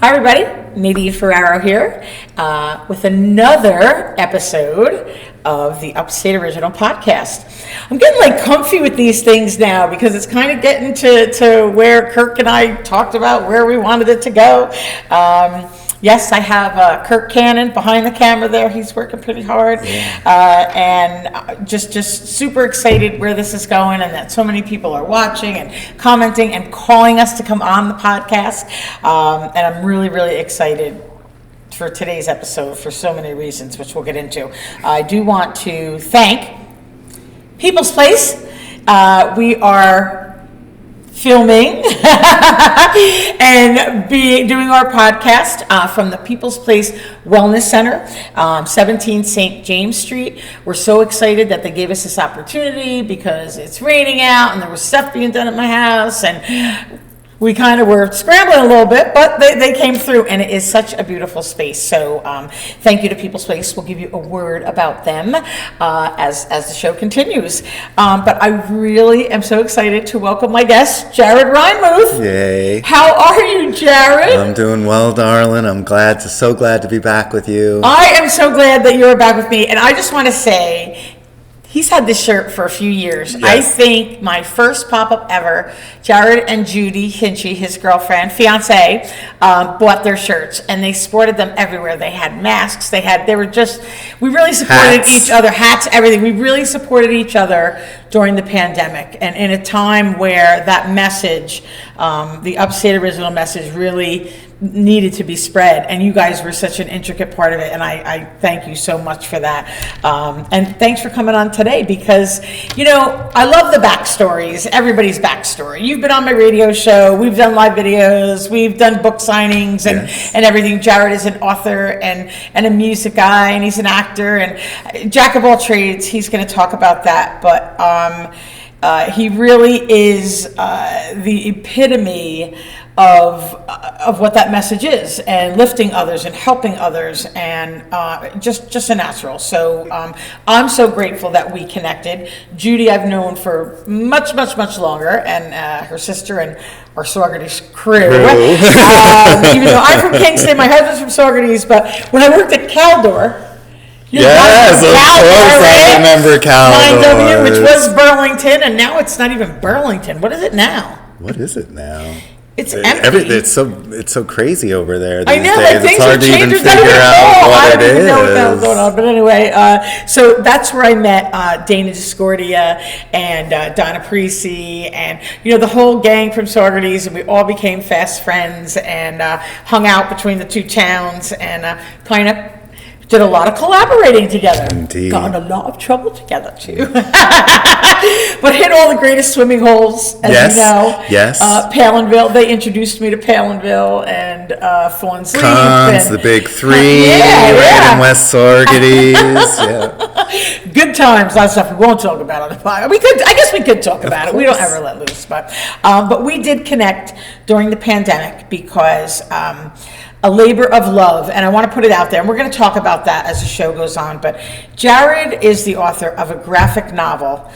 Hi everybody, Nadine Ferraro here with another episode of the Upstate Original Podcast. I'm getting like comfy with these things now because it's kind of getting to where Kirk and I talked about where we wanted it to go. Yes, I have Kirk Cannon behind the camera there. He's working pretty hard. And just super excited where this is going and that so many people are watching and commenting and calling us to come on the podcast. And I'm really, really excited for today's episode for so many reasons, which we'll get into. I do want to thank People's Place. We are filming and doing our podcast from the People's Place Wellness Center, 17 St. James Street. We're so excited that they gave us this opportunity because it's raining out and there was stuff being done at my house and we kind of were scrambling a little bit, but they came through, and it is such a beautiful space. So thank you to People's Place. We'll give you a word about them as the show continues. But I really am so excited to welcome my guest, Jared Reinmuth. Yay. How are you, Jared? I'm doing well, darling. I'm so glad to be back with you. I am so glad that you're back with me. And I just want to say, he's had this shirt for a few years. Yes. I think my first pop-up ever, Jared and Judy Hinchy, his girlfriend, fiance, bought their shirts and they sported them everywhere. They had masks. We really supported each other, hats, everything. We really supported each other during the pandemic. And in a time where that message, the Upstate Original message really needed to be spread, and you guys were such an intricate part of it, and I thank you so much for that. And thanks for coming on today because, I love the backstories, everybody's backstory. You've been on my radio show, we've done live videos, we've done book signings and everything. Jared is an author and a music guy, and he's an actor, and jack of all trades. He's going to talk about that, but he really is the epitome of what that message is, and lifting others and helping others, and just a natural. So I'm so grateful that we connected. Judy I've known for much longer, and her sister and our Saugerties crew. Even though I'm from Kingston, my husband's from Saugerties, but when I worked at Caldor, yes, of course, I remember Caldor, 9W, which was Burlington, and now it's not even Burlington. What is it now? What is it now? It's empty. It's so crazy over there these I know, days. like, it's hard to even figure out what it is. I don't even know what the hell's going on. But anyway, so that's where I met Dana Discordia and Donna Parisi and, the whole gang from Saugerties, and we all became fast friends and hung out between the two towns and kind of did a lot of collaborating together. Indeed. Got in a lot of trouble together, too. But hit all the greatest swimming holes, as you know. Yes. Palinville, they introduced me to Palinville and Thorns Leap. Cons, the big three, right in West Saugerties. Yeah. Good times, lots of stuff we won't talk about on the podcast. I guess we could talk about it. We don't ever let loose. But we did connect during the pandemic because a labor of love, and I want to put it out there, and we're going to talk about that as the show goes on, but Jared is the author of a graphic novel,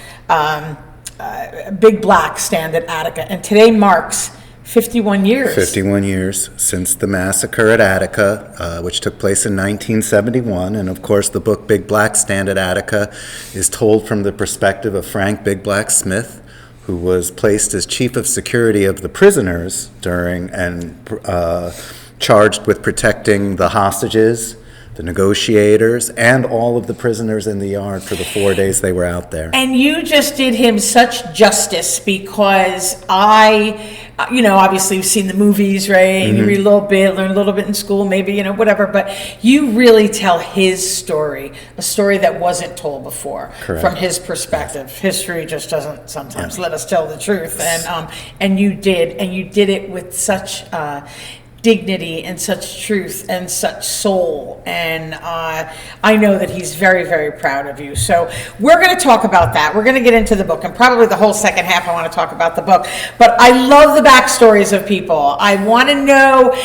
Big Black Stand at Attica, and today marks 51 years. 51 years since the massacre at Attica, which took place in 1971, and of course the book Big Black Stand at Attica is told from the perspective of Frank Big Black Smith, who was placed as chief of security of the prisoners during charged with protecting the hostages, the negotiators, and all of the prisoners in the yard for the 4 days they were out there. And you just did him such justice because obviously you've seen the movies, right? Mm-hmm. You read a little bit, learn a little bit in school, maybe, whatever, but you really tell his story, a story that wasn't told before. Correct. From his perspective. History just doesn't sometimes let us tell the truth. And you did it with such dignity and such truth and such soul, and I know that he's very, very proud of you. So we're going to talk about that. We're going to get into the book, and probably the whole second half I want to talk about the book, but I love the backstories of people. I want to know,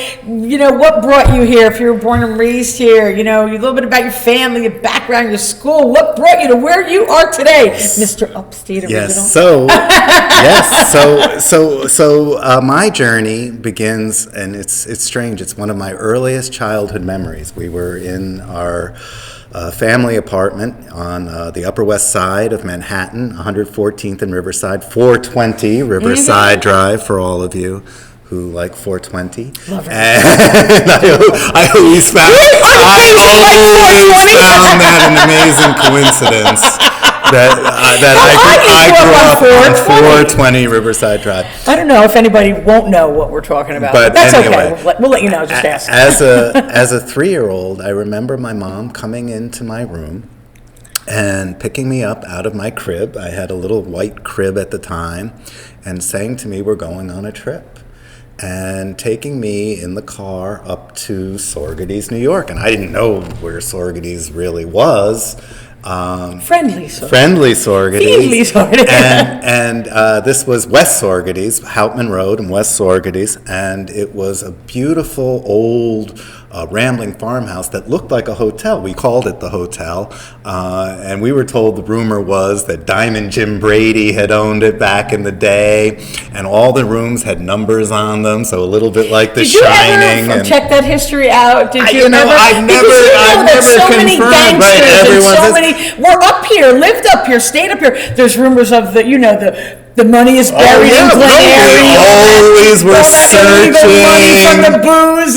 what brought you here, if you were born and raised here, a little bit about your family, your background, your school, what brought you to where you are today, Mr. Upstate Original. So my journey begins, and it's it's strange. It's one of my earliest childhood memories. We were in our family apartment on the Upper West Side of Manhattan, 114th and Riverside, 420 Riverside Drive for all of you who like 420. Love it. And I always found that an amazing coincidence that I grew up on 420 Riverside Drive. I don't know if anybody won't know what we're talking about, but that's anyway, okay. We'll let you know. Just ask. As a 3-year-old, I remember my mom coming into my room and picking me up out of my crib. I had a little white crib at the time, and saying to me, "We're going on a trip," and taking me in the car up to Saugerties, New York. And I didn't know where Saugerties really was. Friendly Saugerties. Friendly Saugerties. Friendly Saugerties. And this was West Saugerties, Houtman Road and West Saugerties, and it was a beautiful old rambling farmhouse that looked like a hotel. We called it the hotel, and we were told the rumor was that Diamond Jim Brady had owned it back in the day, and all the rooms had numbers on them, so a little bit like The Shining. Did you ever check that history out? Did you ever? I've never so many confirmed, gangsters right? and so many were up here, lived up here, stayed up here. There's rumors of the money is buried in Glen Eyre. We always were searching. Money from the booze.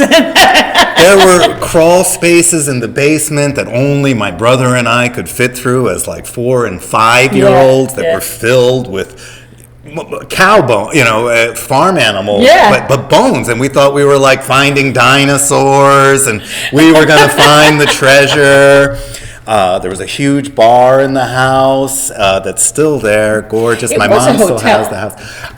There were crawl spaces in the basement that only my brother and I could fit through as like 4 and 5-year-olds that were filled with cow bone, farm animals, but bones. And we thought we were like finding dinosaurs, and we were going to find the treasure. There was a huge bar in the house that's still there, gorgeous. My mom still has the house.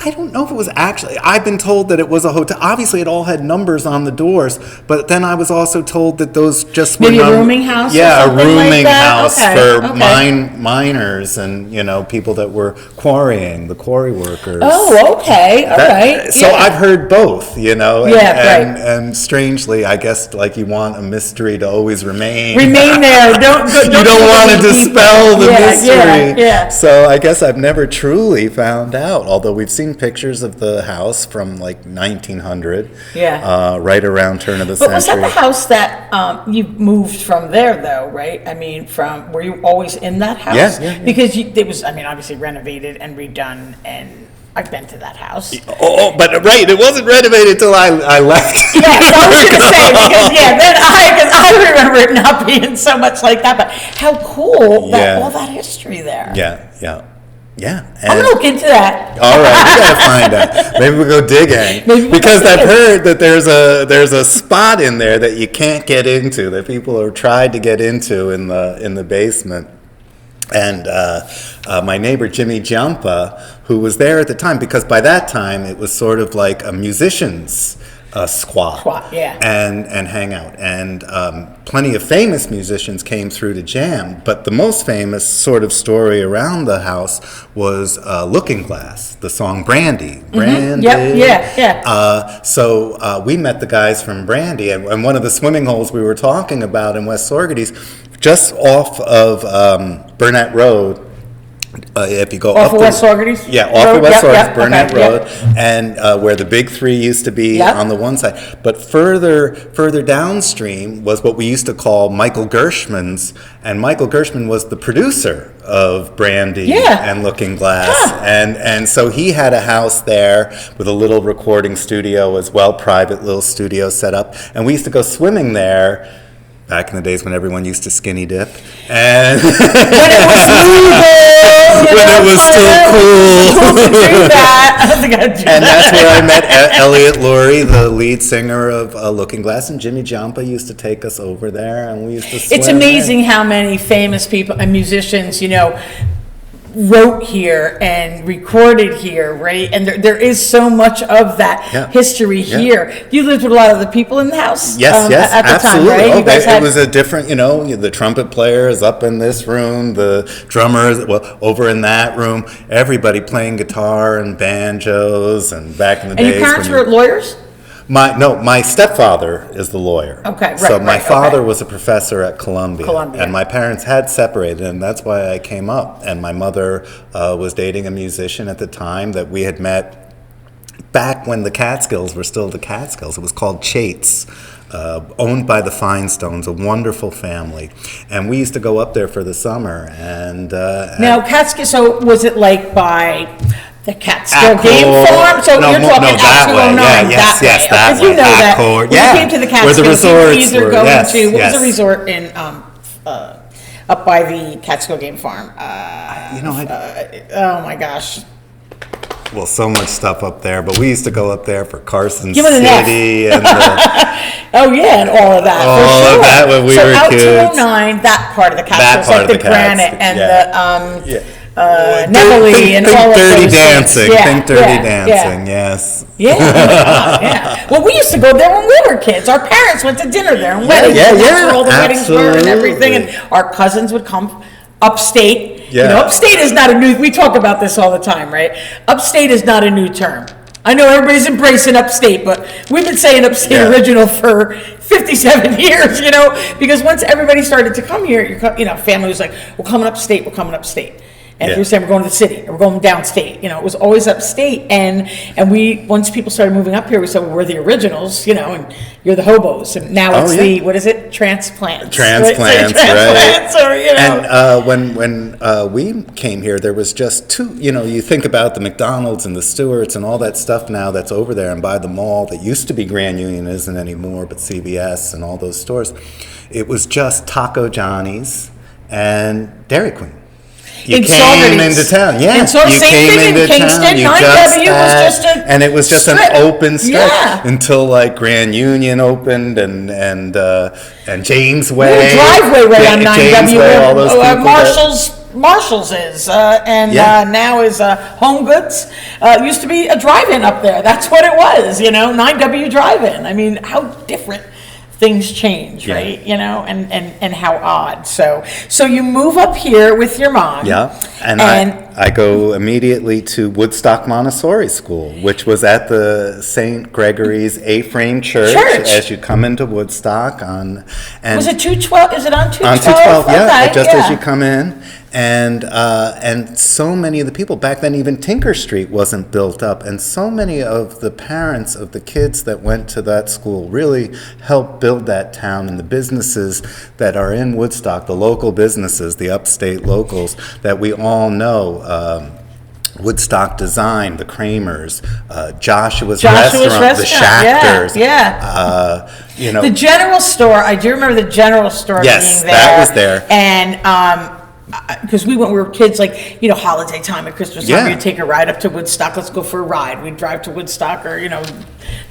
I don't know if it was actually, I've been told that it was a hotel. Obviously, it all had numbers on the doors, but then I was also told that those just were... Maybe a rooming house? Yeah, a rooming house for okay. miners and, people that were quarrying, the quarry workers. Oh, okay, all right. So I've heard both, right. And strangely, I guess, like you want a mystery to always remain. Remain there, you don't want to dispel the mystery. Yeah. So I guess I've never truly found out, although we've seen pictures of the house from like 1900, right around turn of the century. But was that the house that you moved from there, though, right? I mean, were you always in that house? Yeah. Because it was, obviously renovated and redone, and I've been to that house. But it wasn't renovated until I left. Yes, I was going to say, because I remember it not being so much like that, but how cool that all that history there. Yeah. I'm going to look into that. All right, we got to find out. Maybe we'll go digging. Because I've heard that there's a spot in there that you can't get into, that people have tried to get into in the basement. And my neighbor Jimmy Giampa, who was there at the time, because by that time it was sort of like a musician's squat and hang out. And plenty of famous musicians came through to jam, but the most famous sort of story around the house was Looking Glass, the song Brandy. Brandy. So we met the guys from Brandy, and one of the swimming holes we were talking about in West Saugerties, just off of Burnett Road, if you go off of West Saugerties? Yeah, off of West Saugerties, Burnett Road, and where the Big Three used to be on the one side. But further downstream was what we used to call Michael Gershman's, and Michael Gershman was the producer of Brandy and Looking Glass. And so he had a house there with a little recording studio as well, private little studio set up. And we used to go swimming there back in the days when everyone used to skinny dip. And when it was still cool. And that's where I met Elliot Lurie, the lead singer of Looking Glass, and Jimmy Giampa used to take us over there, and we used to swim. It's amazing how many famous people and musicians, wrote here and recorded here, right? And there is so much of that history here. You lived with a lot of the people in the house? Yes, at the absolutely. time, right? It was a different, the trumpet player is up in this room, the drummer is over in that room, everybody playing guitar and banjos, and back in the days. And your parents were lawyers? My stepfather is the lawyer. Okay, right. So my father was a professor at Columbia, and my parents had separated, and that's why I came up. And my mother was dating a musician at the time that we had met back when the Catskills were still the Catskills. It was called Chates, owned by the Finestones, a wonderful family. And we used to go up there for the summer. And Now, Catskill, so was it like by the Catskill Game Farm? So no, you're talking that Act way. 209, Yes, that because you way. know that. Accord. When you came to the Where the Catskills, you were resorts either were. going Yes, to, what was yes. the resort in, up by the Catskill Game Farm? Oh my gosh. Well, so much stuff up there, but we used to go up there for Carson Give it an F. City and Oh yeah, and all of that. All for sure. of that when we were out kids. 209, that part of the Catskills, part like of the the Catskills, granite and yeah. Nevele and all of Dirty those Dancing. things. Yeah, Think Dirty yeah, Dancing, yes. Yeah, yeah. Well, we used to go there when we were kids. Our parents went to dinner there and weddings. yeah, and that's yeah, where all the weddings were and everything. absolutely. And our cousins would come upstate. Yeah. You know, upstate is not a new, we talk about this all the time, right? Upstate is not a new term. I know everybody's embracing upstate, but we've been saying upstate Yeah. original for 57 years, you know, because once everybody started to come here, family was like, we're coming upstate, we're coming upstate. And if Yeah. we were saying we're going to the city, or we're going downstate, it was always upstate. And we, once people started moving up here, we said, well, we're the originals, and you're the hobos. And now it's yeah. what is it? Transplants. Transplants, Transplants, right? or, And when we came here, there was just two. You think about the McDonald's and the Stewart's and all that stuff now that's over there and by the mall that used to be Grand Union, isn't anymore, but CVS and all those stores. It was just Taco Johnny's and Dairy Queen. You In came Saugerties. into town, yeah. And so you same came thing in into Kingston, town. You 9W was had- just a and it was just strip. an open strip Yeah. until like Grand Union opened and James Way. We have a driveway right on James 9W Way, all those where people Marshall's is, Yeah. now is Home Goods. Used to be a drive-in up there. That's what it was, 9W drive-in. I mean, how different things change, Yeah. right? And how odd. So you move up here with your mom. Yeah, and I go immediately to Woodstock Montessori School, which was at the St. Gregory's A-frame Church as you come into Woodstock and was it 212? Is it on 212? on 212, yeah, Okay, just yeah. as you come in. And so many of the people back then, even Tinker Street wasn't built up, and so many of the parents of the kids that went to that school really helped build that town, and the businesses that are in Woodstock, the local businesses, the upstate locals that we all know. Woodstock Design, the Kramers, Joshua's Restaurant, the Schachters. Yeah. The general store, I do remember the general store being there. Yes, that was there. And, because we were kids, holiday time at Christmas time, Yeah. we'd take a ride up to Woodstock, let's go for a ride. We'd drive to Woodstock or,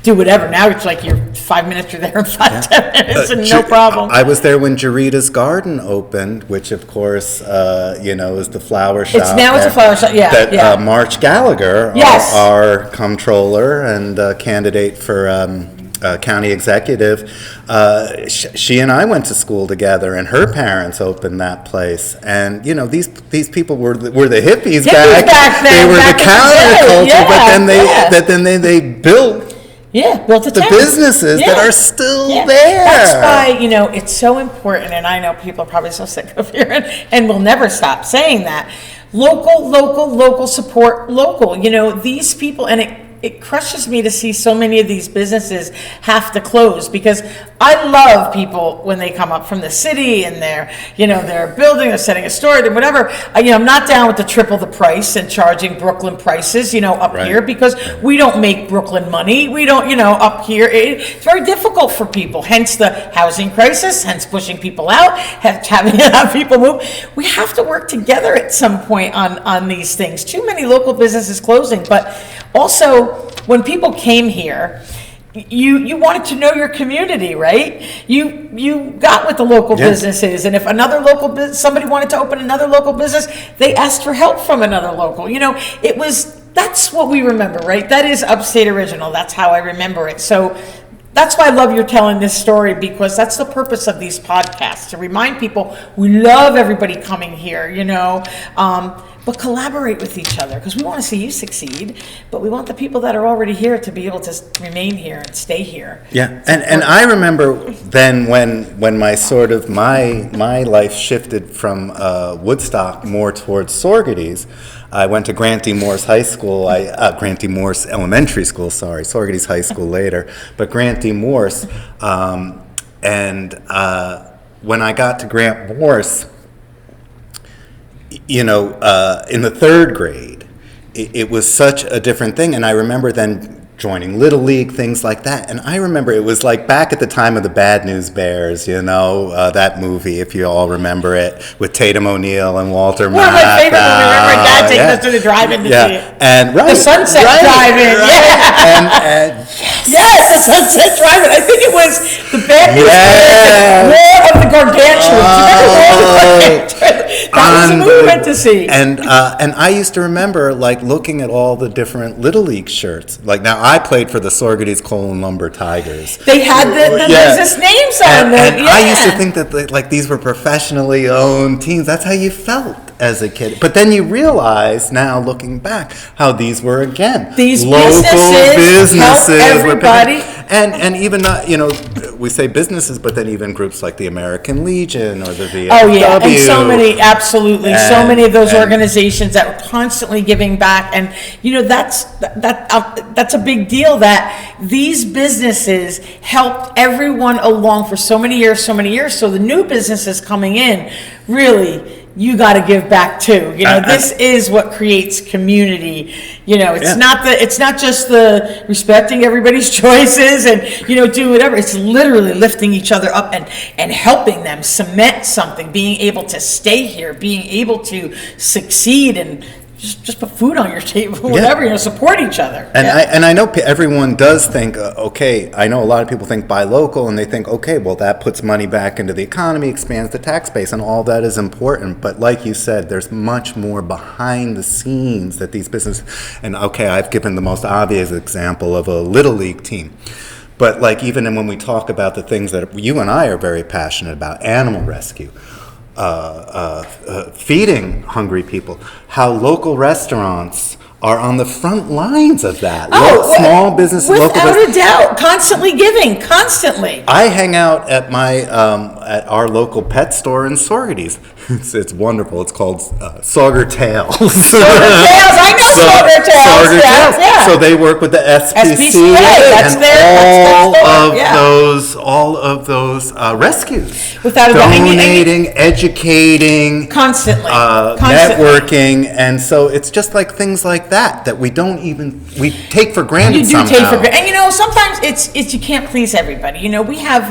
do whatever. Now it's like you're 5 minutes, you're there in 10 minutes and no problem. I was there when Jarita's Garden opened, which of course, is the flower shop. It's a flower shop, yeah. That yeah. March Gallagher, Yes. our comptroller and candidate for county executive, she and I went to school together, and her parents opened that place. And these people were the hippies back back then, they were back the in the day. counterculture, Yeah, but then they built built a the town. businesses that are still there. That's why, it's so important, and I know people are probably so sick of hearing, and will never stop saying that. Local support local. These people, and it crushes me to see so many of these businesses have to close, because I love people when they come up from the city and they're building, they're setting a store, and whatever. I'm not down with the triple the price and charging Brooklyn prices, up Right. here, because we don't make Brooklyn money. We don't, up here. It's very difficult for people, hence the housing crisis, hence pushing people out, having to have people move. We have to work together at some point on these things. Too many local businesses closing, but also, when people came here, you wanted to know your community, right? You got what the local business is, and if somebody wanted to open another local business, they asked for help from another local. That's what we remember, right? That is Upstate original. That's how I remember it. So that's why I love you're telling this story, because that's the purpose of these podcasts, to remind people we love everybody coming here, but collaborate with each other, because we want to see you succeed, but we want the people that are already here to be able to remain here and stay here. Yeah, and I remember then when my sort of my life shifted from Woodstock more towards Saugerties, I went to Grantee Morse High School, Grantee Morse Elementary School, sorry, Saugerties High School later, but Grantee Morse, and when I got to Grant Morse, in the third grade, it was such a different thing, and I remember then joining Little League, things like that. And I remember it was like back at the time of the Bad News Bears, that movie, if you all remember it, with Tatum O'Neal and Walter Matthau. One of my favorite movies. Remember Dad taking us to the drive-in to see it. And the Sunset Drive-In, And yes, the Sunset Drive-In. I think it was the Bad News Bears, War of the Gargantuans. Remember War of the Gargantuans? That was the movie we went to see. And I used to remember like looking at all the different Little League shirts. Like now I played for the Saugerties Coal and Lumber Tigers. They had the business names on them. And I used to think that these were professionally owned teams. That's how you felt as a kid. But then you realize now, looking back, how these were again these local businesses help everybody. And even we say businesses, but then even groups like the American Legion or the VFW. Oh yeah, and so many, absolutely, so many of those organizations that were constantly giving back, and that's a big deal that these businesses helped everyone along for so many years. So the new businesses coming in, really, you got to give back too. This is what creates community. It's not just the respecting everybody's choices and do whatever. It's literally lifting each other up and helping them cement something, being able to stay here, being able to succeed and just put food on your table, whatever, support each other. And I know everyone does think, okay, I know a lot of people think buy local, and they think, okay, well, that puts money back into the economy, expands the tax base, and all that is important. But like you said, there's much more behind the scenes that these businesses, and okay, I've given the most obvious example of a Little League team. But like even when we talk about the things that you and I are very passionate about, animal rescue, feeding hungry people, how local restaurants are on the front lines of that. Small business, local business. Without a doubt, constantly giving, constantly. I hang out at at our local pet store in Saugerties. It's wonderful. It's called Saugertales. I know Saugertales. Yeah. So they work with the SPCA all of those rescues. Without a doubt. Donating, educating, constantly, networking, and so it's just like things like that we take for granted. You do somehow. take for granted, and sometimes it's you can't please everybody. We have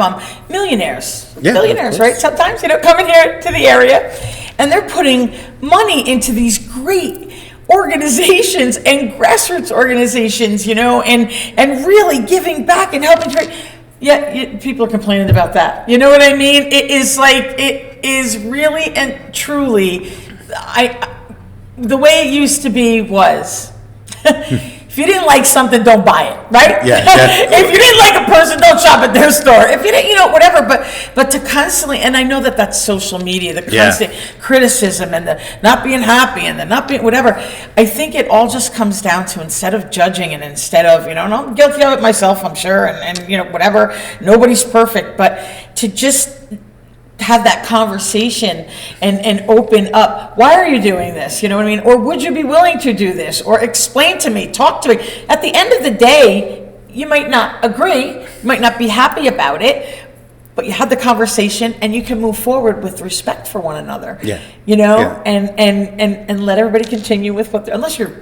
millionaires, billionaires, right? Sometimes coming here to the area, and they're putting money into these great organizations and grassroots organizations, and really giving back and helping. People are complaining about that. You know what I mean? It is really and truly, the way it used to be was, if you didn't like something, don't buy it, right? If you didn't like a person, don't shop at their store. If you didn't, whatever. But to constantly, and I know that's social media, the constant criticism and the not being happy and the not being whatever. I think it all just comes down to, instead of judging and instead of, and I'm guilty of it myself, I'm sure, and whatever. Nobody's perfect, but to just have that conversation and open up. Why are you doing this? You know what I mean? Or would you be willing to do this? Or explain to me, talk to me. At the end of the day, you might not agree, you might not be happy about it, but you had the conversation and you can move forward with respect for one another. And let everybody continue with unless you're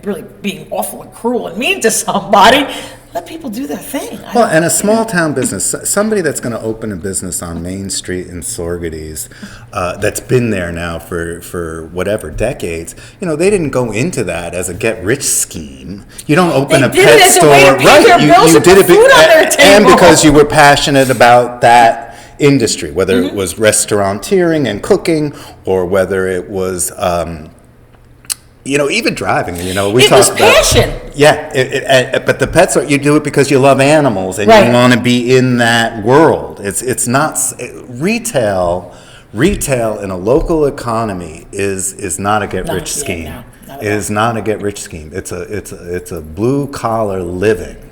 really being awful and cruel and mean to somebody. Let people do their thing. And a small town business, somebody that's going to open a business on Main Street in Saugerties, that's been there now for whatever, decades, they didn't go into that as a get-rich scheme. You don't open a pet store, right? You did it and because you were passionate about that industry, whether it was restauranteering and cooking, or whether it was even driving, we it talked was passion. But the pets you do it because you love animals and you want to be in that world. It's not retail in a local economy is not a get-rich scheme. It is not a get-rich scheme. It's a blue-collar living.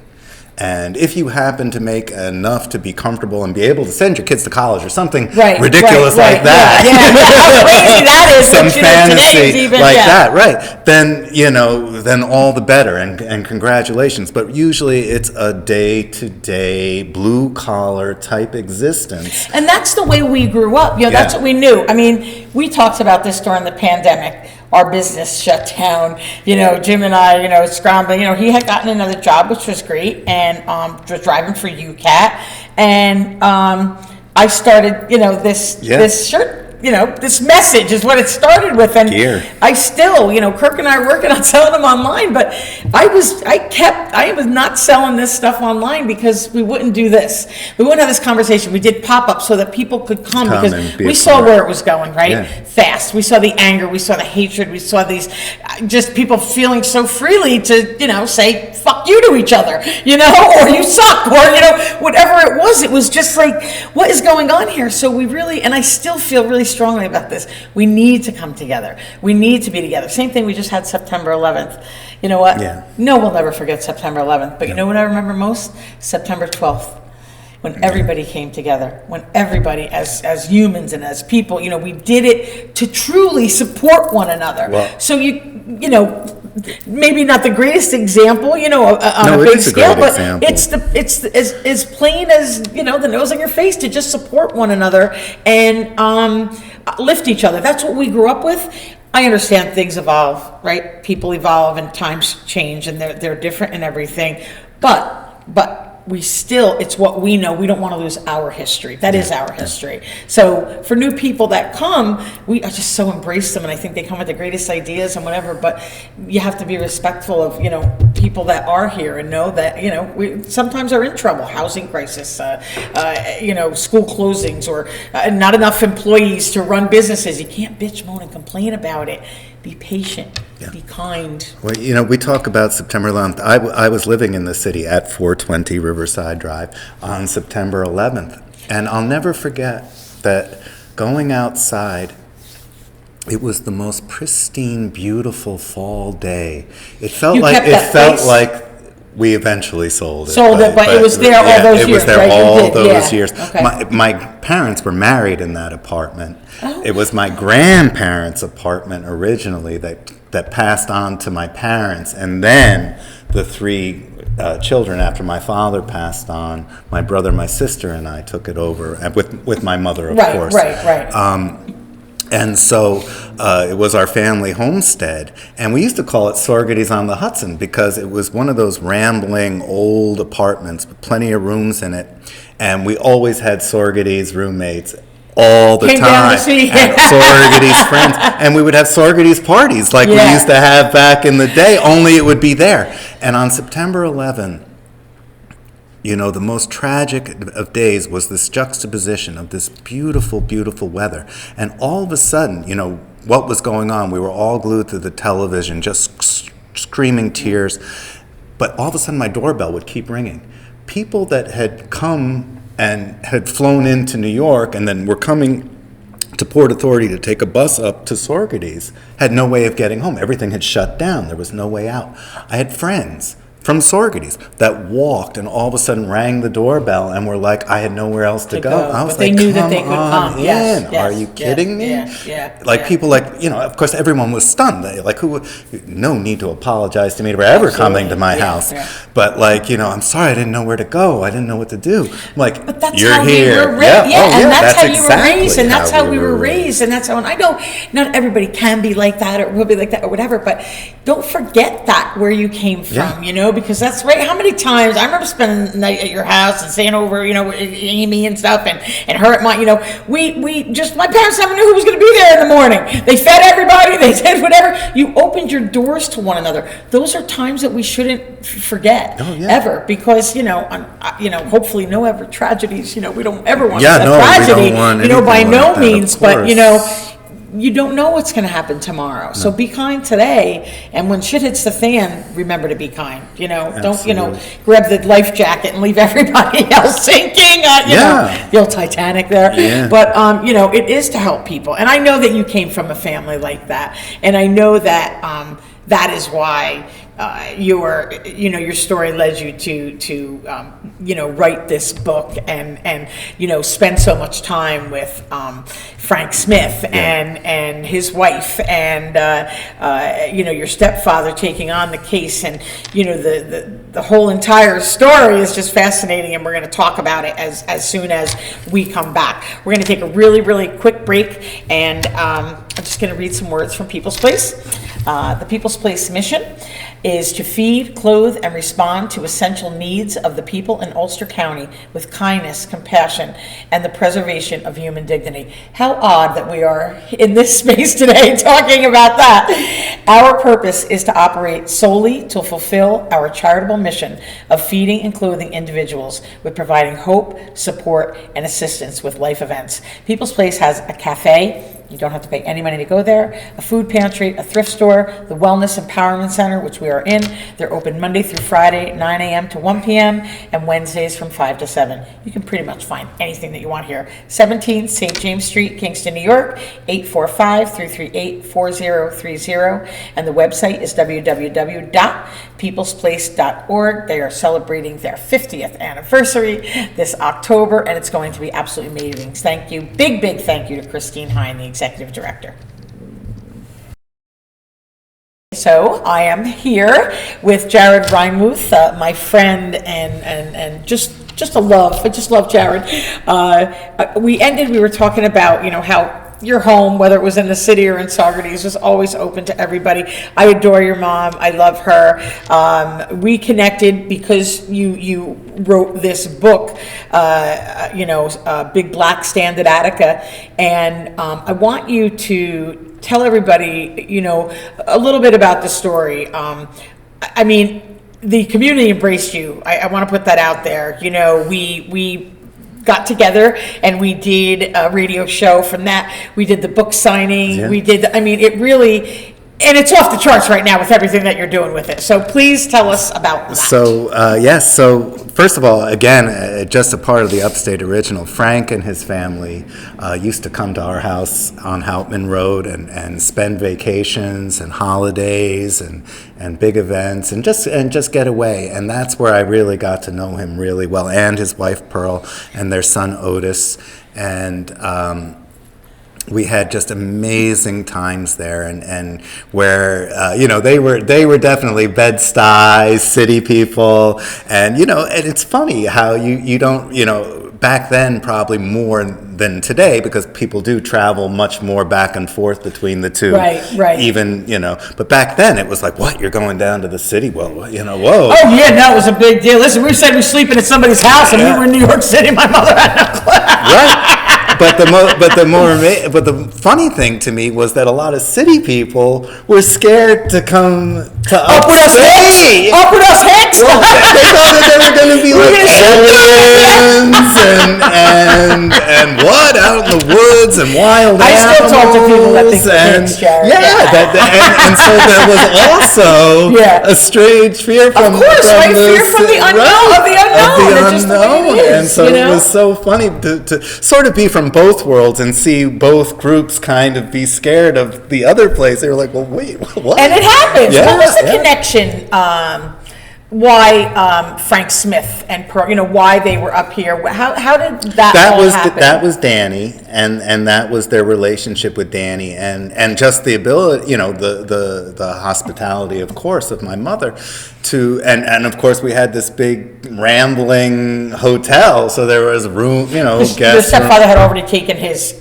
And if you happen to make enough to be comfortable and be able to send your kids to college or something Right, ridiculous right, like that, how crazy that is. some but, fantasy even, like that, right? Then all the better, and congratulations. But usually it's a day-to-day blue collar type existence. And that's the way we grew up. That's what we knew. I mean, we talked about this during the pandemic. Our business shut down. Jim and I, scrambling. He had gotten another job, which was great, and was driving for UCAT. And I started, this shirt. This message is what it started with, and I still, Kirk and I are working on selling them online, but I was not selling this stuff online because we wouldn't do this. We wouldn't have this conversation. We did pop-ups so that people could come because we saw where it was going, right? Yeah. Fast. We saw the anger, we saw the hatred, we saw these just people feeling so freely to, say, fuck you to each other, or you suck, or, whatever it was just like, what is going on here? So we really, and I still feel really strongly about this. We need to come together. We need to be together. Same thing, we just had September 11th. You know what? Yeah. No, we'll never forget September 11th. But you know what I remember most? September 12th. When everybody came together, when everybody, as humans and as people, we did it to truly support one another. Well, so maybe not the greatest example, on a big scale, but it's as plain as the nose on your face, to just support one another and lift each other. That's what we grew up with. I understand things evolve, right? People evolve and times change, and they're different and everything, but it's what we know. We don't want to lose our history. That is our history. So for new people that come, I just so embrace them, and I think they come with the greatest ideas and whatever, but you have to be respectful of, people that are here and know that, we sometimes are in trouble. Housing crisis, school closings, or not enough employees to run businesses. You can't bitch, moan, and complain about it. Be patient. Yeah. Be kind. Well, we talk about September 11th. I was living in the city at 420 Riverside Drive on September 11th. And I'll never forget that going outside, it was the most pristine, beautiful fall day. It felt like we eventually sold it. But it was there all those years. It was there all those years. Okay. My parents were married in that apartment. Oh. It was my grandparents' apartment originally that passed on to my parents, and then the three children after my father passed on, my brother, my sister, and I took it over, and with my mother, of course. Right. And so it was our family homestead, and we used to call it Saugerties on the Hudson because it was one of those rambling old apartments with plenty of rooms in it, and we always had Saugerties roommates all the time, and Saugerties friends, and we would have Saugerties parties like we used to have back in the day, only it would be there. And on September 11th, the most tragic of days was this juxtaposition of this beautiful, beautiful weather. And all of a sudden, what was going on? We were all glued to the television, just screaming tears. But all of a sudden, my doorbell would keep ringing. People that had come and had flown into New York and then were coming to Port Authority to take a bus up to Saugerties had no way of getting home. Everything had shut down. There was no way out. I had friends from Saugerties that walked and all of a sudden rang the doorbell and were like, I had nowhere else to go. I was but they knew that they could come. Yes, are you kidding me? People of course everyone was stunned. No need to apologize to me for ever coming to my house. Yeah. But I'm sorry, I didn't know where to go. I didn't know what to do. I'm like, but that's you're how here. We were raised. And that's how you were raised, and that's how we were raised, and that's how, and I know not everybody can be like that or will be like that or whatever, but don't forget that where you came from, because that's right. How many times I remember spending the night at your house and staying over, Amy and stuff, and her at my, we just, my parents never knew who was going to be there in the morning. They fed everybody, they did whatever. You opened your doors to one another. Those are times that we shouldn't forget ever, because hopefully no ever tragedies. We don't ever want tragedy. By no means, but you don't know what's going to happen tomorrow. No. So be kind today, and when shit hits the fan, remember to be kind. Don't grab the life jacket and leave everybody else sinking. The old Titanic there. Yeah. But it is to help people, and I know that you came from a family like that, and I know that that is why your story led you to write this book and spend so much time with Frank Smith and his wife and your stepfather taking on the case, and the whole entire story is just fascinating, and we're going to talk about it as soon as we come back. We're going to take a really, really quick break, and I'm just going to read some words from People's Place. The People's Place mission is to feed, clothe, and respond to essential needs of the people in Ulster County with kindness, compassion, and the preservation of human dignity. How odd that we are in this space today talking about that. Our purpose is to operate solely to fulfill our charitable mission of feeding and clothing individuals with providing hope, support, and assistance with life events. People's Place has a cafe. You don't have to pay any money to go there. A food pantry, a thrift store, the Wellness Empowerment Center, which we are in. They're open Monday through Friday, 9 a.m. to 1 p.m., and Wednesdays from 5 to 7. You can pretty much find anything that you want here. 17 St. James Street, Kingston, New York, 845-338-4030. And the website is www.peoplesplace.org. They are celebrating their 50th anniversary this October, and it's going to be absolutely amazing. Thank you. Big, big thank you to Christine Hine, the Executive Director. So I am here with Jared Reinmuth, my friend and just a love. I just love Jared. We were talking about, how your home, whether it was in the city or in Saugerties, was always open to everybody. I adore your mom. I love her. We connected because you wrote this book, Big Black Stand at Attica, and I want you to tell everybody, a little bit about the story. The community embraced you. I want to put that out there. We got together and we did a radio show from that. We did the book signing. Yeah. We did, it really, and it's off the charts right now with everything that you're doing with it. So please tell us about that. So, yes. So first of all, again, just a part of the Upstate original, Frank and his family used to come to our house on Houtman Road and spend vacations and holidays and big events and just get away. And that's where I really got to know him really well, and his wife Pearl and their son Otis. And we had just amazing times there, and where they were definitely Bed-Stuy city people, and and it's funny how you don't back then probably more than today, because people do travel much more back and forth between the two. Right. Even but back then it was like, what, you're going down to the city? Well, whoa. Oh yeah, no, it was a big deal. Listen, we said we're sleeping at somebody's house, and we were in New York City. My mother had no clue. Right. But the funny thing to me was that a lot of city people were scared to come to Upstate. Up with us Hicks. Well, they thought that they were going to be like aliens and what, out in the woods and wild animals. I still talk to people that think they're Hicks, Jared. And so there was also a strange fear from fear from the unknown. And so it was so funny to sort of be from both worlds and see both groups kind of be scared of the other place. They were like, well, wait, what? And it happens. What was the connection? Why Frank Smith and Pearl, why they were up here? How did that all happen? That was Danny, and that was their relationship with Danny, and just the ability, the hospitality, of course, of my mother to, and of course we had this big rambling hotel, so there was room, guests. Your stepfather had already taken his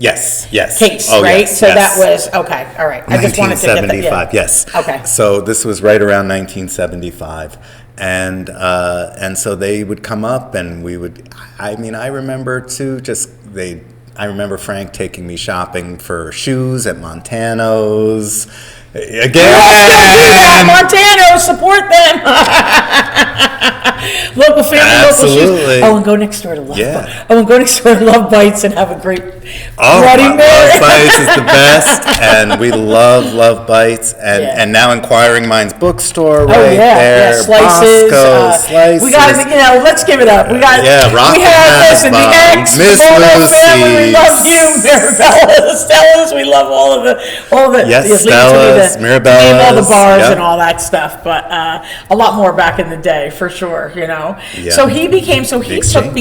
Yes. case, oh, right? Yes, so that was, okay, all right. I just wanted to get that. 1975, yes. Okay. So this was right around 1975. And so they would come up and we would, I remember too, I remember Frank taking me shopping for shoes at Montano's. Again! Montano, support them! Local family, Absolutely. local shoes. Oh, and go next door to Love Yeah. Bites. I want to go next door to Love Bites and have a great Oh, Bloody Love Mary. Bites is the best, and we love Bites, and Yeah. and now Inquiring Minds bookstore Oh right yeah, there. yeah, slices. Bosco, slices. We got, let's give it up. We got, Rock we have and this and the Hasbro, ex, Miss Bono family. We love Lucy's. you, Mirabella, Stella's. We love all of the. Yes, leave it to me Stella's, to name all the Mirabella's, bars yep. and all that stuff, but a lot more back in the day for sure. Yeah. So he took exchange.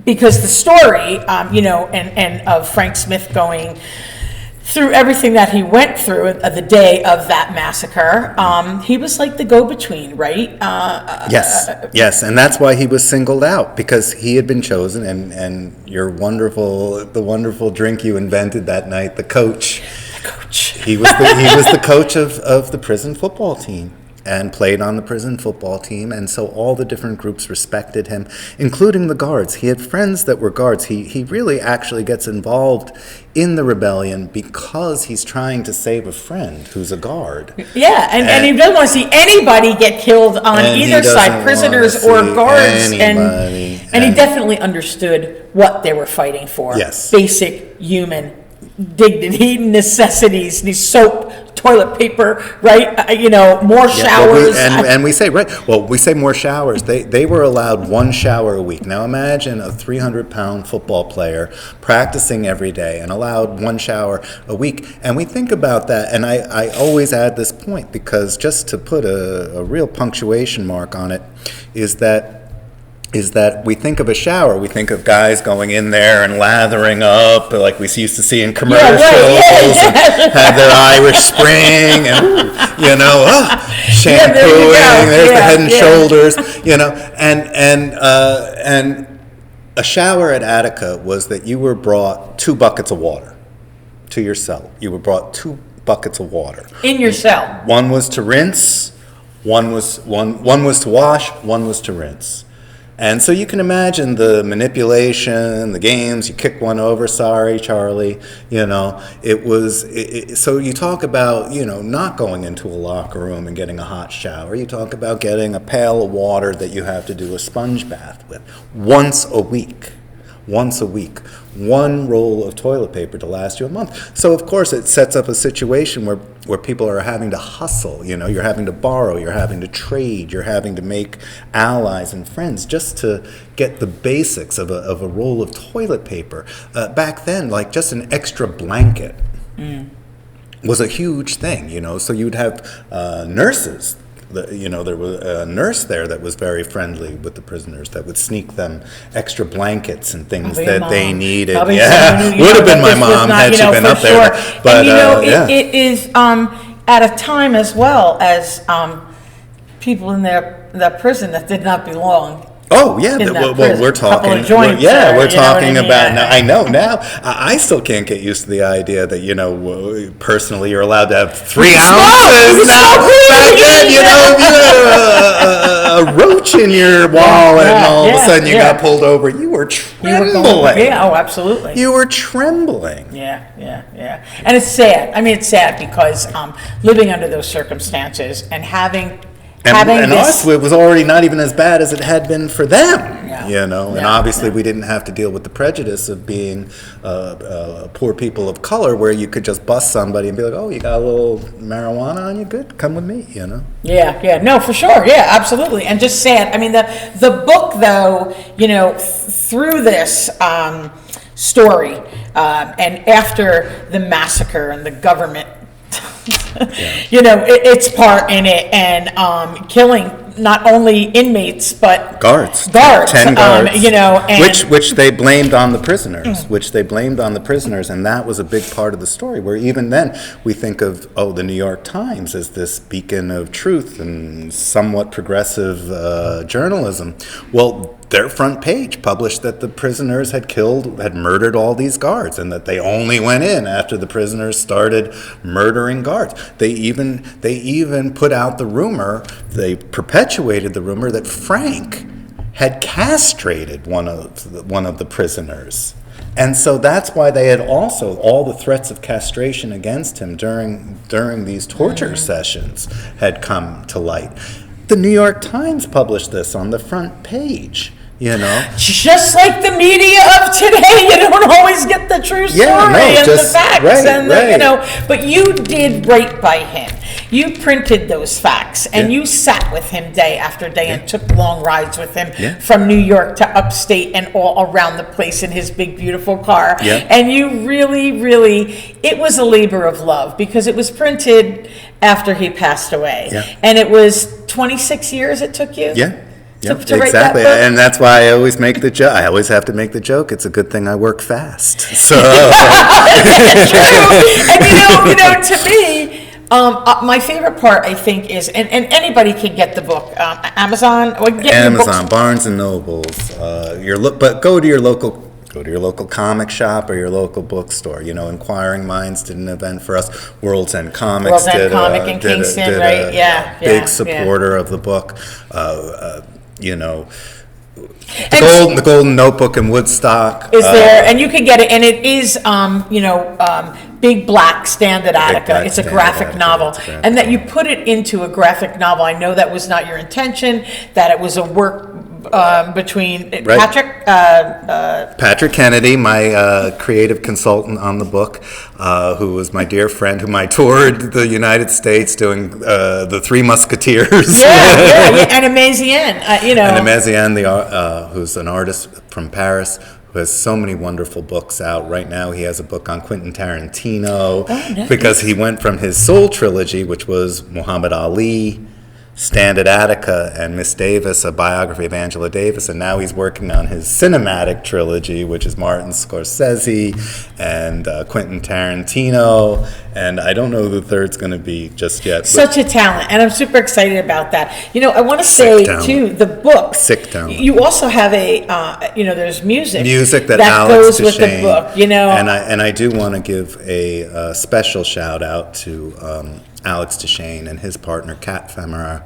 because the story, and of Frank Smith going through everything that he went through the day of that massacre, he was like the go-between, right? Yes, and that's why he was singled out, because he had been chosen, and the wonderful drink you invented that night, the coach. He was the coach of the prison football team, and played on the prison football team, and so all the different groups respected him, including the guards. He had friends that were guards. He really actually gets involved in the rebellion because he's trying to save a friend who's a guard. Yeah, and he doesn't want to see anybody get killed on either side, prisoners or guards. And he definitely understood what they were fighting for. Yes. Basic human dignity, necessities, soap, toilet paper, right? More showers. We say more showers. They were allowed one shower a week. Now imagine a 300-pound football player practicing every day and allowed one shower a week. And we think about that, and I always add this point, because just to put a real punctuation mark on it, is that we think of a shower, we think of guys going in there and lathering up like we used to see in commercials, and have their Irish Spring and, shampooing, there's the Head and Shoulders, and a shower at Attica was that you were brought 2 buckets of water to your cell. You were brought 2 buckets of water. In your cell. One was to rinse, one was to wash, one was to rinse. And so you can imagine the manipulation, the games, you kick one over, sorry, Charlie, so you talk about, not going into a locker room and getting a hot shower. You talk about getting a pail of water that you have to do a sponge bath with once a week. One roll of toilet paper to last you a month. So of course it sets up a situation where people are having to hustle, you're having to borrow, you're having to trade, you're having to make allies and friends just to get the basics of a roll of toilet paper. Back then, like just an extra blanket was a huge thing, so you'd have nurses. There was a nurse there that was very friendly with the prisoners, that would sneak them extra blankets and things that they needed. Would have been my mom had she been up there. But it is at a time as well as people in that prison that did not belong. Oh yeah, we're talking. We're talking about now. I know now. I still can't get used to the idea that personally you're allowed to have 3 ounces now. Back then, if you had a roach in your wallet and all of a sudden you got pulled over, you were trembling. Absolutely. You were trembling. Yeah. And it's sad. It's sad because living under those circumstances and having. And us, it was already not even as bad as it had been for them, and obviously we didn't have to deal with the prejudice of being poor people of color, where you could just bust somebody and be like, oh, you got a little marijuana on you? Good, come with me, Yeah, no, for sure, yeah, absolutely. And just sad. The book, though, through this story, and after the massacre and the government its part in it, and killing not only inmates but guards, 10 guards, and which they blamed on the prisoners, and that was a big part of the story. Where even then we think of the New York Times as this beacon of truth and somewhat progressive journalism. Well, their front page published that the prisoners had murdered all these guards, and that they only went in after the prisoners started murdering guards. They even put out the rumor, they perpetuated the rumor that Frank had castrated one of the prisoners. And so that's why they had also, all the threats of castration against him during these torture sessions had come to light. The New York Times published this on the front page. Just like the media of today, you don't always get the true story and the facts, but you did right by him. You printed those facts, and you sat with him day after day and took long rides with him from New York to Upstate and all around the place in his big, beautiful car. And you really, really, it was a labor of love because it was printed after he passed away. And it was 26 years it took you? Yeah, to write exactly, that book? and that's why I always make the joke. I always have to make the joke. It's a good thing I work fast. So That's true. And to me, my favorite part, I think, is, and anybody can get the book, Amazon, or get Amazon, Barnes and Nobles, but go to your local comic shop or your local bookstore. Inquiring Minds did an event for us. World's End Comics World's End Comic in Kingston, right? Big supporter of the book. The Golden Notebook in Woodstock is there, and you can get it, and it is, Big Black Standard Attica. It's a graphic novel, and that you put it into a graphic novel. I know that was not your intention. That it was a work between Patrick Kennedy, my creative consultant on the book, who was my dear friend, whom I toured the United States doing the Three Musketeers. And Amazian, And Amazian, who's an artist from Paris, who has so many wonderful books out. Right now he has a book on Quentin Tarantino, because he went from his Soul trilogy, which was Muhammad Ali, Stand at Attica, and Miss Davis, a biography of Angela Davis, and now he's working on his cinematic trilogy, which is Martin Scorsese and Quentin Tarantino, and I don't know who the third's going to be just yet. Such a talent, and I'm super excited about that. I want to say, too, the book. Sick talent. You also have there's music. Music that goes Alex with the Deshane, book, And I do want to give a special shout out to Alex Deshane and his partner Kat Femmerer.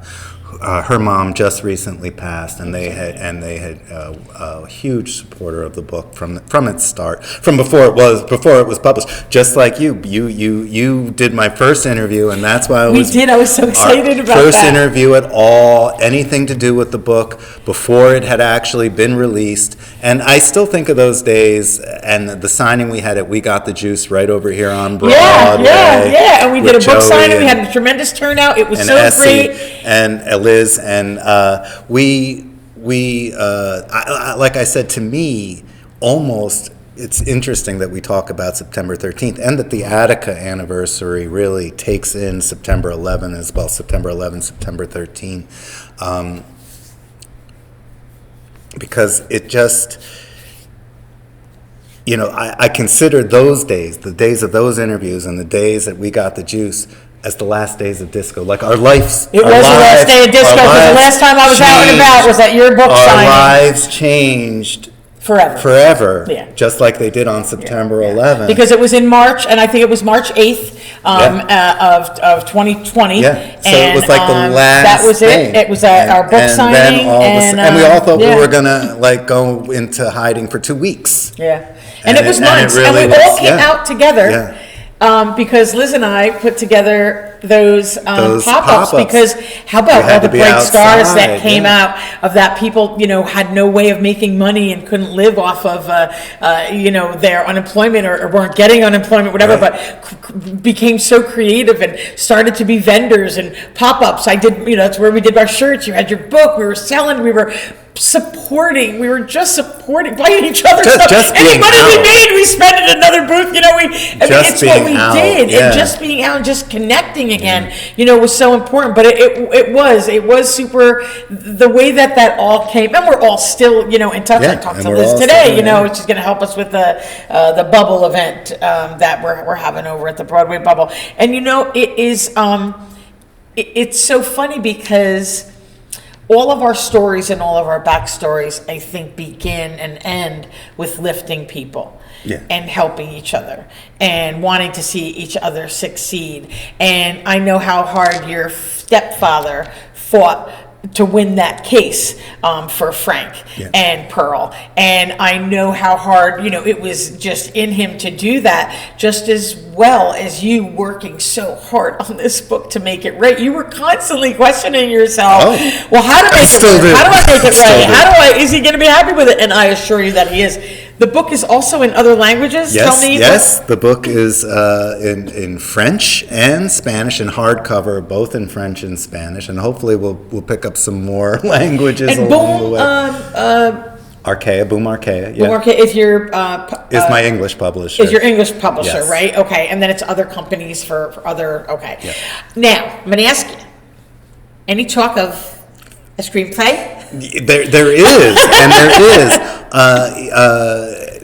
Her mom just recently passed, and they had a huge supporter of the book from its start, from before it was published. Just like you did my first interview, and that's why I was so excited about that. First interview at all, anything to do with the book before it had actually been released. And I still think of those days and the signing we had at We Got the Juice right over here on Broadway. And we did a book signing. We had a tremendous turnout. It was so great. And Liz, and like I said, to me, almost, it's interesting that we talk about September 13th and that the Attica anniversary really takes in September 11 as well, September 11, September 13, because it just, I consider those days, the days of those interviews and the days that We Got the Juice, as the last days of disco, like our lives. It was the last day of disco, because the last time I was out and about was at your book signing. Our lives changed forever, just like they did on September 11th. Because it was in March, and I think it was March 8th of 2020. So it was like the last that was thing. It was our book signing. And we all thought we were going to go into hiding for 2 weeks. And it was months, and we all came out together. Because Liz and I put together those pop-ups, because how about all the bright stars that came out of that? People, had no way of making money and couldn't live off of, their unemployment or weren't getting unemployment, whatever, but became so creative and started to be vendors and pop-ups. I did, that's where we did our shirts. You had your book. We were selling. We were supporting. We were just supporting, buying each other stuff. Any money we made, we spent it in another booth. It's what we did. And just being out and just connecting again, was so important. But it was super. The way that all came, and we're all still, in touch. I talked to Liz today. She's going to help us with the Bubble event that we're having over at the Broadway Bubble. And it is. It's so funny because all of our stories and all of our backstories, I think, begin and end with lifting people and helping each other and wanting to see each other succeed. And I know how hard your stepfather fought to win that case for Frank and Pearl. And I know how hard, it was just in him to do that, just as well as you working so hard on this book to make it right. You were constantly questioning yourself, well, how do I make it right? How do I make it right? Is he going to be happy with it? And I assure you that he is. The book is also in other languages. Yes, the book is in French and Spanish, in hardcover, both in French and Spanish, and hopefully we'll pick up some more languages along the way. Archaea, Boom Archaea, Boom Archaea is your is my English publisher. Is your English publisher, yes. Right? Okay, and then it's other companies for other. Okay. Yeah. Now I'm going to ask you: any talk of a screenplay? There is, and there is.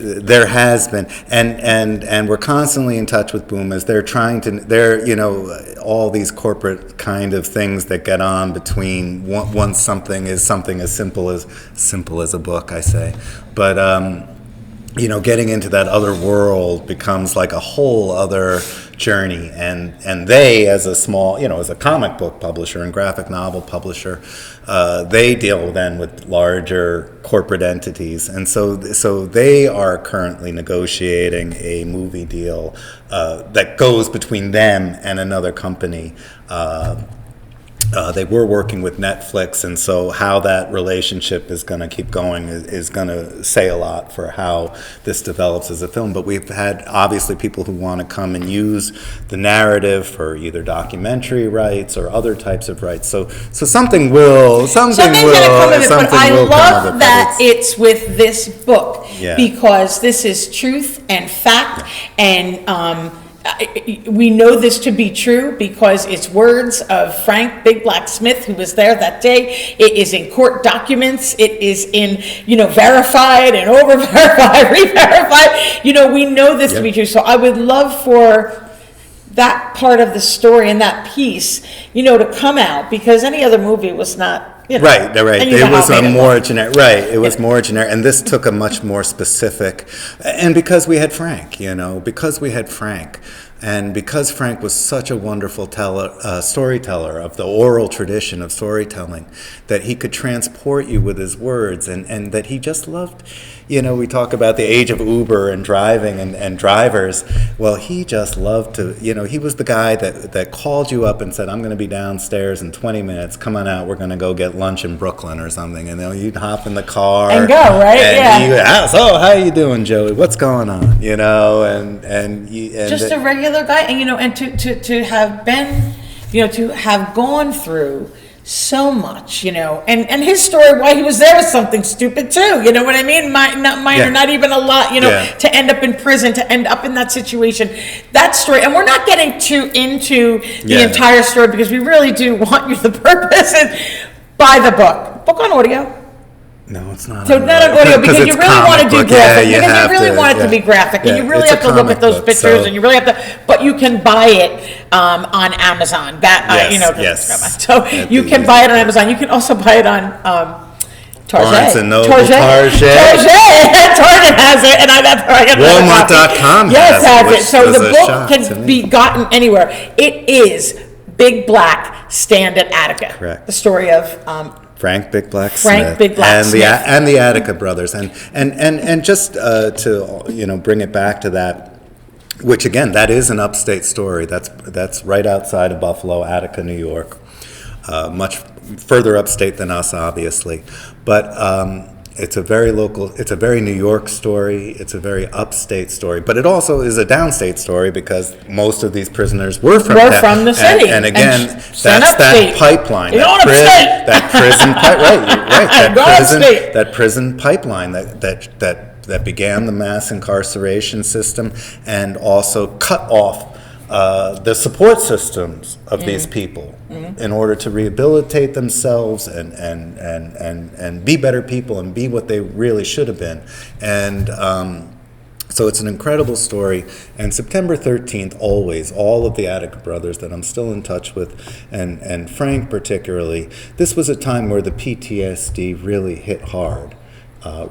There has been, and we're constantly in touch with Boom as they're trying to, all these corporate kind of things that get on between once something as simple as a book, I say, but getting into that other world becomes like a whole other journey, and they, as a small, as a comic book publisher and graphic novel publisher, they deal then with larger corporate entities, and so they are currently negotiating a movie deal that goes between them and another company. They were working with Netflix, and so how that relationship is going to keep going is going to say a lot for how this develops as a film. But we've had, obviously, people who want to come and use the narrative for either documentary rights or other types of rights. So something will come of it. But I love that it's with this book, because this is truth and fact, and we know this to be true because it's words of Frank Big Black Smith, who was there that day. It is in court documents. It is in, verified and over-verified, re-verified. We know this to be true. So I would love for that part of the story and that piece, to come out, because any other movie was not. Right. It was a more generic. Right. It was more generic, and this took a much more specific. And because we had Frank, and because Frank was such a wonderful storyteller of the oral tradition of storytelling, that he could transport you with his words, and that he just loved. We talk about the age of Uber and driving and drivers. Well, he just loved to, he was the guy that called you up and said, I'm going to be downstairs in 20 minutes. Come on out. We're going to go get lunch in Brooklyn or something. And then you'd hop in the car. And go, right? And so how you doing, Joey? What's going on? And just a regular guy. And, and to have been, to have gone through so much, and his story, why he was there was something stupid too, you know what I mean? Minor, not even a lot, to end up in prison, to end up in that situation, that story. And we're not getting too into the entire story, because we really do want you, the purpose is buy the book on audio. No, it's not. So not on audio, because you really want to do graphic. Because you really want it to be graphic, and you really have to look at those pictures, and you really have to. But you can buy it on Amazon. So you can buy it on Amazon. You can also buy it on Target. Barnes and Noble, Target has it, and that's where I got Walmart.com. Yes, has it. So the book can be gotten anywhere. It is Big Black Stand at Attica. Correct. The story of. Frank Big Black Smith and the Attica brothers, and just to bring it back to that, which again, that is an upstate story. That's right outside of Buffalo, Attica, New York, much further upstate than us, obviously, but it's a very local, it's a very New York story, it's a very upstate story, but it also is a downstate story because most of these prisoners were from the city. And again, that's that pipeline, that prison pipeline that began the mass incarceration system and also cut off the support systems of these people in order to rehabilitate themselves and be better people and be what they really should have been. And so it's an incredible story. And September 13th, always, all of the Attica brothers that I'm still in touch with, and Frank particularly, this was a time where the PTSD really hit hard.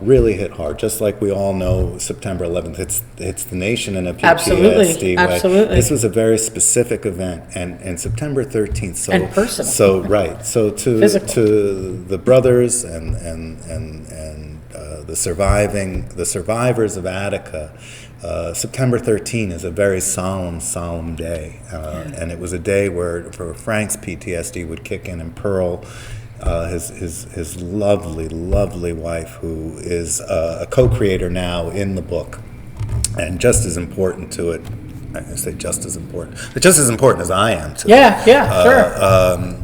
really hit hard. Just like we all know, September 11th hits the nation in a PTSD Absolutely. way. Absolutely. This was a very specific event, and September 13th. So, And personal. So right. So Physical. to the brothers and the survivors of Attica. September 13 is a very solemn day, and it was a day where Frank's PTSD would kick in, and Pearl, his lovely wife, who is a co-creator now in the book, and just as important to it. I say just as important, but just as important as I am to it. Sure.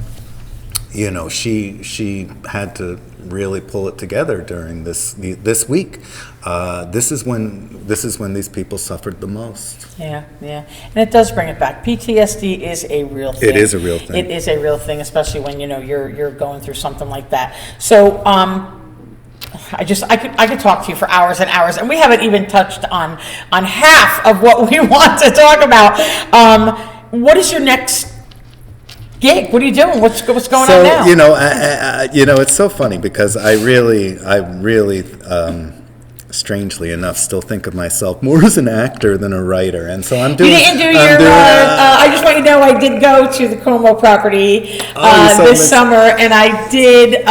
You know, she had to really pull it together during this week. This is when these people suffered the most. Yeah, and it does bring it back. PTSD is a real thing. It is a real thing. It is a real thing, especially when you're going through something like that. So I could talk to you for hours and hours, and we haven't even touched on half of what we want to talk about. What is your next gig? What are you doing? What's going on now? It's so funny because I really, strangely enough, still think of myself more as an actor than a writer, and so I'm doing. You didn't do I just want you to know I did go to the Como property this summer, and I did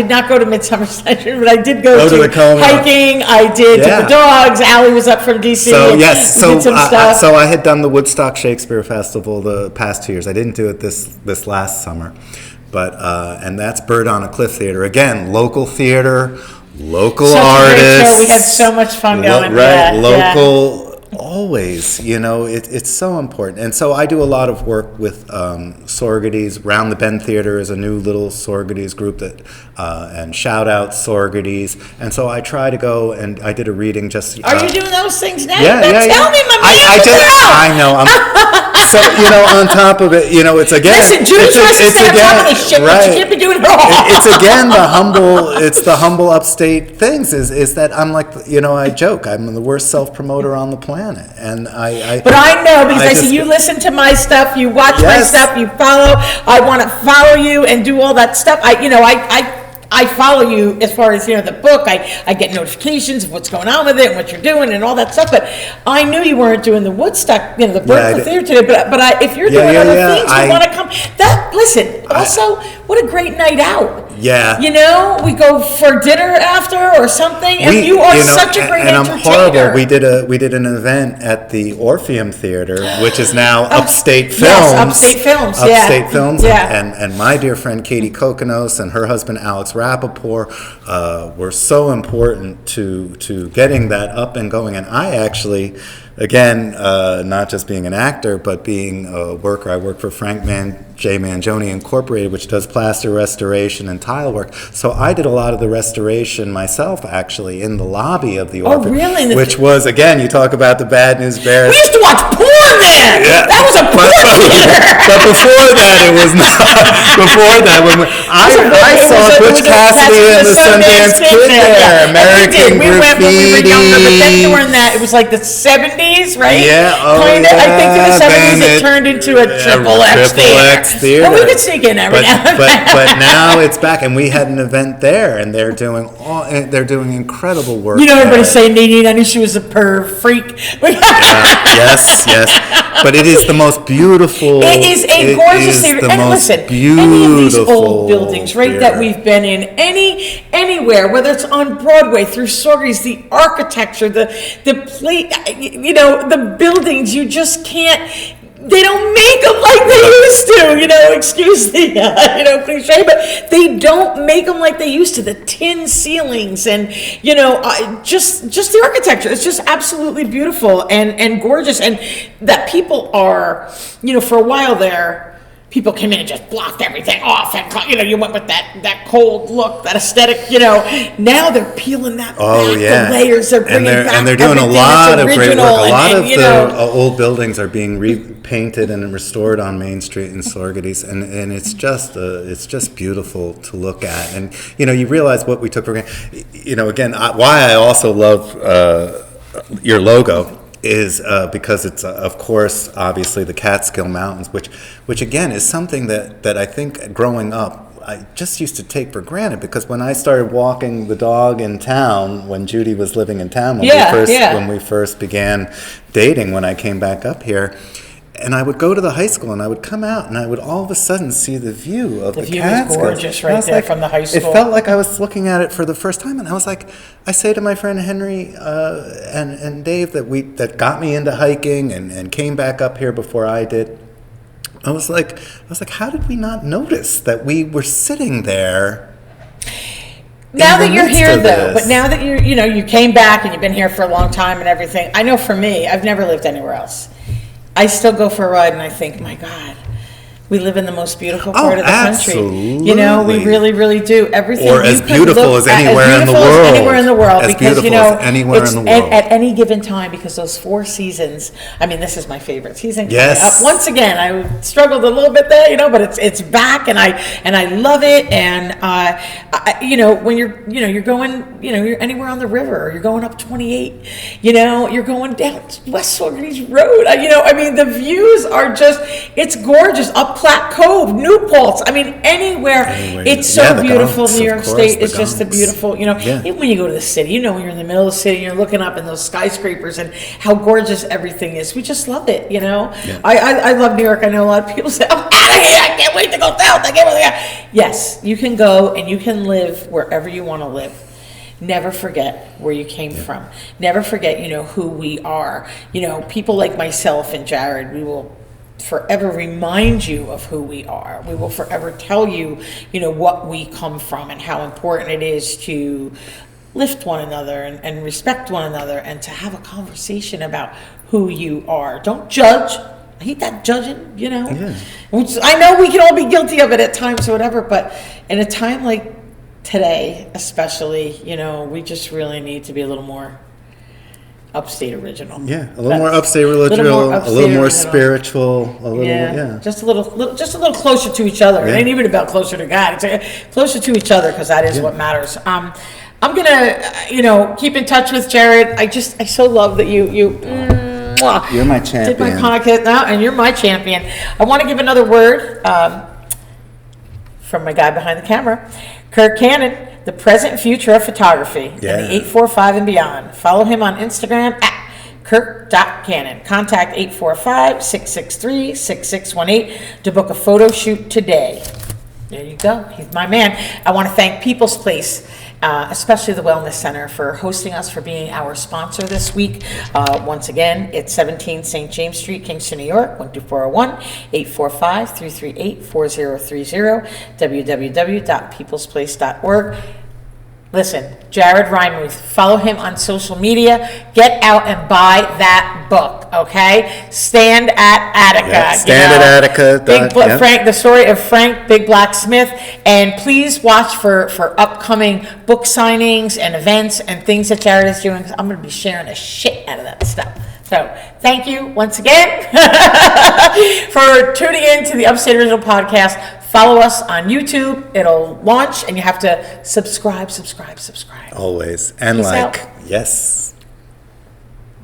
not go to Midsummer Session, but I did go to the Como. Hiking. I did took the dogs. Allie was up from DC. So we did some stuff. So I had done the Woodstock Shakespeare Festival the past 2 years. I didn't do it this last summer, but and that's Bird on a Cliff Theater again, local theater. Local artists. We had so much fun going. Right, local, always. It's so important. And so I do a lot of work with Saugerties. Round the Bend Theater is a new little Saugerties group and shout out Saugerties. And so I try to go, and I did a reading just. Are you doing those things now? Yeah. Tell me, my man. I know. So, on top of it, it's again. Listen, Judy tries to stay on top of this shit, but you can't be doing it all. It's again the humble upstate things is that I'm like, I joke, I'm the worst self-promoter on the planet. And But I know, because I see you listen to my stuff, you watch my stuff, you follow, I want to follow you and do all that stuff. I follow you as far as, the book. I get notifications of what's going on with it and what you're doing and all that stuff. But I knew you weren't doing the Woodstock, the Berkeley Theater today. But if you're doing other things, we want to come. Listen, also, what a great night out. Yeah. We go for dinner after or something. And you are such a great entertainer. And I'm horrible. We did an event at the Orpheum Theater, which is now Upstate Films. Yes, Upstate Films. Upstate Films. And my dear friend Katie Kokonos and her husband Alex Rappaport were so important to getting that up and going. And I actually, again, not just being an actor, but being a worker. I work for Frank J. Mangione Incorporated, which does plaster restoration and tile work. So I did a lot of the restoration myself, actually, in the lobby of the Orpheum. Oh, really? Which was, again, you talk about the Bad News Bears. We used to watch porn there! Yeah. That was a porn theater! But before that, it was not. Before that, I saw Butch Cassidy and the Sundance Kid there. American we Graffiti. went when we were younger, but then during that, it was like the 70s, right? Yeah, Kinda. I think in the 70s it turned into a triple X theater. Theater. But we could sneak in every now and then. But now it's back, and we had an event there, and they're doing incredible work. Everybody's saying Nene, I knew she was a perv freak. Yes. But it is the most beautiful. It is a gorgeous theater. And listen, any of these old buildings, right, that we've been in, anywhere, whether it's on Broadway, through Saugerties, the architecture, the buildings, you just can't. They don't make them like they used to, excuse the, cliche, but they don't make them like they used to. The tin ceilings and, just the architecture. It's just absolutely beautiful and gorgeous. And that people are, for a while there, people came in and just blocked everything off, and you went with that cold look, that aesthetic. Now they're peeling that back, the layers. They're bringing back, and they're doing a lot of great work. A lot of the old buildings are being repainted and restored on Main Street in Saugerties, and it's just beautiful to look at. And you realize what we took for granted. Again, why I also love your logo is because it's, of course, obviously the Catskill Mountains, which again is something that I think growing up, I just used to take for granted, because when I started walking the dog in town, when Judy was living in town, when we first began dating, when I came back up here, and I would go to the high school, and I would come out, and I would all of a sudden see the view of the Catskills. The view is gorgeous right there from the high school. It felt like I was looking at it for the first time, and I was like, I say to my friend Henry and Dave that got me into hiking and came back up here before I did. I was like, how did we not notice that we were sitting there? Now that you're here, though, but now that you came back and you've been here for a long time and everything, I know for me, I've never lived anywhere else. I still go for a ride and I think, my God, we live in the most beautiful part of the country. We really, really do. Everything. Or as beautiful as anywhere in the world. Anywhere in the world. As because, beautiful as anywhere in the world. At any given time, because those 4 seasons, I mean, this is my favorite season. Yes. Once again, I struggled a little bit there, but it's back and I love it. And, when you're going, you're anywhere on the river, or you're going up 28, you're going down West Saugerties Road. The views are just, it's gorgeous. Up Platte Cove, New Paltz. Anywhere. It's so beautiful. New York State is just a beautiful, even when you go to the city, when you're in the middle of the city, you're looking up in those skyscrapers and how gorgeous everything is. We just love it, I love New York. I know a lot of people say, I'm out of here. I can't wait to go south. Yes, you can go and you can live wherever you want to live. Never forget where you came from. Never forget, who we are. People like myself and Jared, we will forever remind you of who we are. We will forever tell you, what we come from and how important it is to lift one another and respect one another and to have a conversation about who you are. Don't judge. I hate that judging, Which I know we can all be guilty of it at times or whatever, but in a time like today, especially, we just really need to be a little more Upstate original. Yeah, a little more Upstate original, a little more spiritual, just a little closer to each other. It ain't even about closer to God. It's closer to each other, because that is what matters. I'm gonna, keep in touch with Jared. I so love that you're my champion. Did my podcast now, and you're my champion. I want to give another word from my guy behind the camera, Kirk Cannon. The present and future of photography in the 845 and beyond. Follow him on Instagram at Kirk.Cannon. Contact 845-663-6618 to book a photo shoot today. There you go. He's my man. I want to thank People's Place, especially the Wellness Center, for hosting us, for being our sponsor this week. Once again, it's 17 St. James Street, Kingston, New York, 12401, 845-338-4030, www.peoplesplace.org. Listen, Jared Reinmuth, follow him on social media. Get out and buy that book, okay? Stand at Attica. Yeah, stand at Attica. Frank, the story of Frank Big Black Smith. And please watch for upcoming book signings and events and things that Jared is doing, because I'm going to be sharing the shit out of that stuff. So thank you once again for tuning in to the Upstate Original Podcast. Follow us on YouTube. It'll launch, and you have to subscribe. Always. And Peace out. Yes.